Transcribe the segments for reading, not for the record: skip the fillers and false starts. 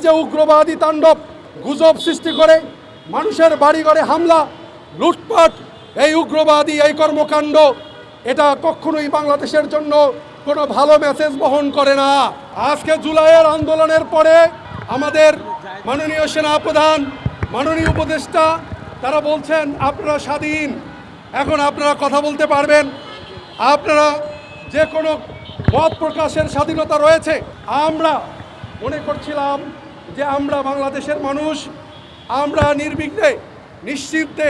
যে উগ্রবাদী তাণ্ডব, গুজব সৃষ্টি করে মানুষের বাড়িঘরে হামলা, লুটপাট, এই উগ্রবাদী এই কর্মকাণ্ড, এটা কখনোই বাংলাদেশের জন্য কোনো ভালো মেসেজ বহন করে না। আজকে জুলাইয়ের আন্দোলনের পরে আমাদের মাননীয় সেনাপ্রধান, মাননীয় উপদেষ্টা, তারা বলছেন আপনারা স্বাধীন, এখন আপনারা কথা বলতে পারবেন, আপনারা যে কোনো মত প্রকাশের স্বাধীনতা রয়েছে। আমরা মনে করছিলাম যে আমরা বাংলাদেশের মানুষ, আমরা নির্বিঘ্নে নিশ্চিন্তে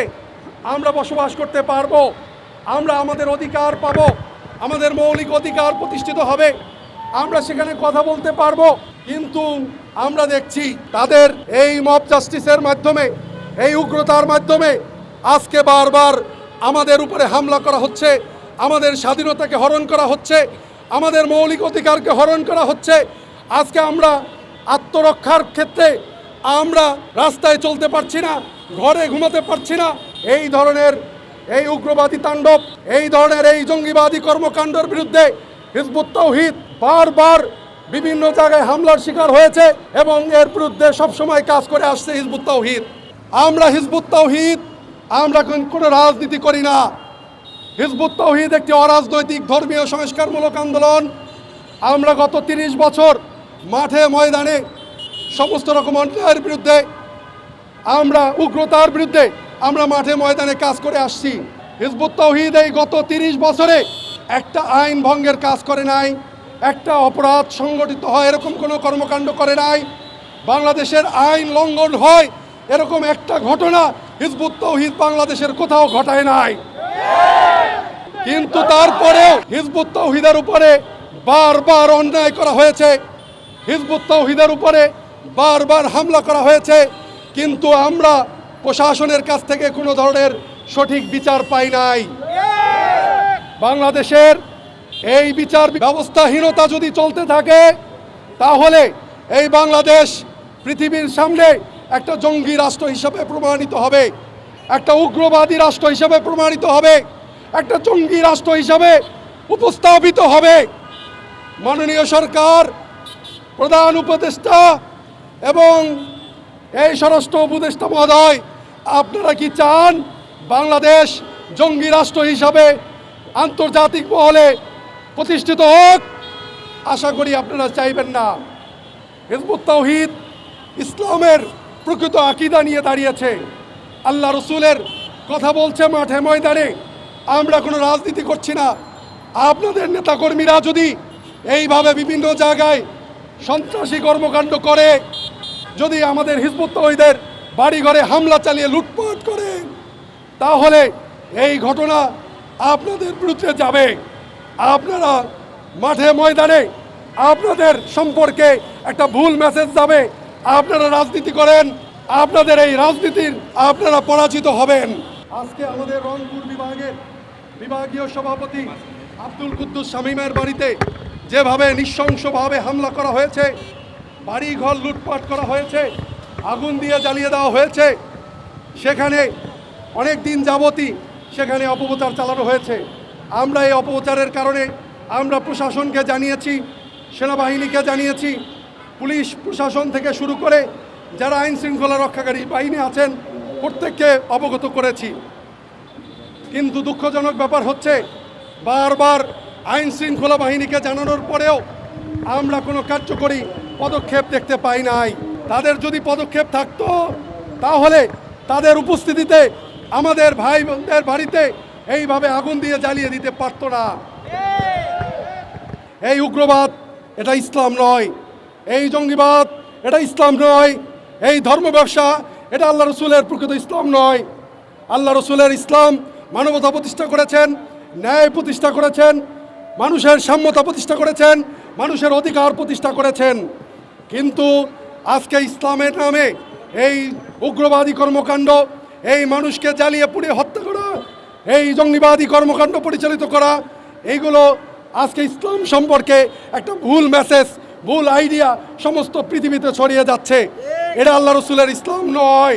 আমরা বসবাস করতে পারবো, আমরা আমাদের অধিকার পাবো, আমাদের মৌলিক অধিকার প্রতিষ্ঠিত হবে, আমরা সেখানে কথা বলতে পারবো। কিন্তু আমরা দেখছি তাদের এই মব জাস্টিসের মাধ্যমে, এই উগ্রতার মাধ্যমে আজকে বারবার আমাদের উপরে হামলা করা হচ্ছে, আমাদের স্বাধীনতাকে হরণ করা হচ্ছে, আমাদের মৌলিক অধিকারকে হরণ করা হচ্ছে। আজকে আমরা আত্মরক্ষার ক্ষেত্রে আমরা রাস্তায় চলতে পারছি না, ঘরে ঘুমাতে পারছি না। এই ধরনের এই উগ্রবাদী তাণ্ডব, এই ধরনের এই জঙ্গিবাদী কর্মকাণ্ডের বিরুদ্ধে হিজবুত তাওহীদ বারবার বিভিন্ন জায়গায় হামলার শিকার হয়েছে এবং এর বিরুদ্ধে সবসময় কাজ করে আসছে হিজবুত তাওহীদ। আমরা হিজবুত তাওহীদ আমরা কোনো রাজনীতি করি না। হিজবুত তাওহীদ একটি অরাজনৈতিক ধর্মীয় সংস্কারমূলক আন্দোলন। আমরা গত 30 বছর মাঠে ময়দানে সমস্ত রকম অন্যায়ের বিরুদ্ধে, আমরা উগ্রতার বিরুদ্ধে আমরা মাঠে ময়দানে কাজ করে আসছি। হিজবুত তাওহীদ এই গত 30 বছরে একটা আইন ভঙ্গের কাজ করে নাই, একটা অপরাধ সংগঠিত হয় এরকম কোনো কর্মকাণ্ড করে নাই, বাংলাদেশের আইন লঙ্ঘন হয় এরকম একটা ঘটনা হিজবুত তাওহীদ বাংলাদেশের কোথাও ঘটায় নাই। কিন্তু তারপরেও হিজবুত তাওহীদের উপরে বারবার অন্যায় করা হয়েছে, হিজবুত তাওহীদের উপরে বারবার হামলা করা হয়েছে, কিন্তু আমরা প্রশাসনের কাছ থেকে কোনো ধরনের সঠিক বিচার পাই নাই। বাংলাদেশের এই বিচার ব্যবস্থাহীনতা যদি চলতে থাকে তাহলে এই বাংলাদেশ পৃথিবীর সামনে একটা জঙ্গি রাষ্ট্র হিসেবে প্রমাণিত হবে, একটা উগ্রবাদী রাষ্ট্র হিসেবে প্রমাণিত হবে, একটা জঙ্গি রাষ্ট্র হিসাবে উপস্থাপিত হবে। মাননীয় সরকার, প্রধান উপদেষ্টা এবং এই স্বরাষ্ট্র উপদেষ্টা মহোদয়, আপনারা কি চান বাংলাদেশ জঙ্গি রাষ্ট্র হিসাবে আন্তর্জাতিক মহলে প্রতিষ্ঠিত হোক? আশা করি আপনারা চাইবেন না। হিজবুত তাওহীদ ইসলামের প্রকৃত আকীদা নিয়ে দাঁড়িয়েছে, আল্লাহ রসুলের কথা বলছে মাঠে ময়দানে। আমরা কোনো রাজনীতি করছি না। আপনাদের নেতাকর্মীরা যদি এইভাবে বিভিন্ন জায়গায় সন্ত্রাসী কর্মকাণ্ড করে, যদি আমাদের হিজবুত তাওহীদের বাড়িঘরে হামলা চালিয়ে লুটপাট করে, তাহলে এই ঘটনা আপনাদের বিরুদ্ধে যাবে। আপনারা মাঠে ময়দানে আপনাদের সম্পর্কে একটা ভুল মেসেজ যাবে। আপনারা রাজনীতি করেন, আপনাদের এই রাজনীতির আপনারা পরাজিত হবেন। আজকে আমাদের রংপুর বিভাগের বিভাগীয় সভাপতি আব্দুল কুদ্দুস শামীমের বাড়িতে যেভাবে নৃশংসভাবে হামলা করা হয়েছে, বাড়িঘর লুটপাট করা হয়েছে, আগুন দিয়ে জ্বালিয়ে দেওয়া হয়েছে, সেখানে অনেক দিন যাবতই সেখানে অপপ্রচার চালানো হয়েছে। আমরা এই অপপ্রচারের কারণে আমরা প্রশাসনকে জানিয়েছি, সেনাবাহিনীকে জানিয়েছি, পুলিশ প্রশাসন থেকে শুরু করে যারা আইন শৃঙ্খলা রক্ষাকারী বাহিনী আছেন প্রত্যেককে অবগত করেছি। কিন্তু দুঃখজনক ব্যাপার হচ্ছে বারবার আইন শৃঙ্খলা বাহিনীকে জানানোর পরেও আমরা কোনো কার্যকরী পদক্ষেপ দেখতে পাই নাই। তাদের যদি পদক্ষেপ থাকতো তাহলে তাদের উপস্থিতিতে আমাদের ভাই বোনদের বাড়িতে এইভাবে আগুন দিয়ে জ্বালিয়ে দিতে পারতো না। এই উগ্রবাদ এটা ইসলাম নয়, এই জঙ্গিবাদ এটা ইসলাম নয়, এই ধর্ম ব্যবসা এটা আল্লাহ রসুলের প্রকৃত ইসলাম নয়। আল্লাহ রসুলের ইসলাম মানবতা প্রতিষ্ঠা করেছেন, ন্যায় প্রতিষ্ঠা করেছেন, মানুষের সাম্যতা প্রতিষ্ঠা করেছেন, মানুষের অধিকার প্রতিষ্ঠা করেছেন। কিন্তু আজকে ইসলামের নামে এই উগ্রবাদী কর্মকাণ্ড, এই মানুষকে জ্বালিয়ে পুড়িয়ে হত্যা করা, এই জঙ্গিবাদী কর্মকাণ্ড পরিচালিত করা, এইগুলো আজকে ইসলাম সম্পর্কে একটা ভুল মেসেজ, ভুল আইডিয়া সমস্ত পৃথিবীতে ছড়িয়ে যাচ্ছে। এটা আল্লাহ রসুলের ইসলাম নয়।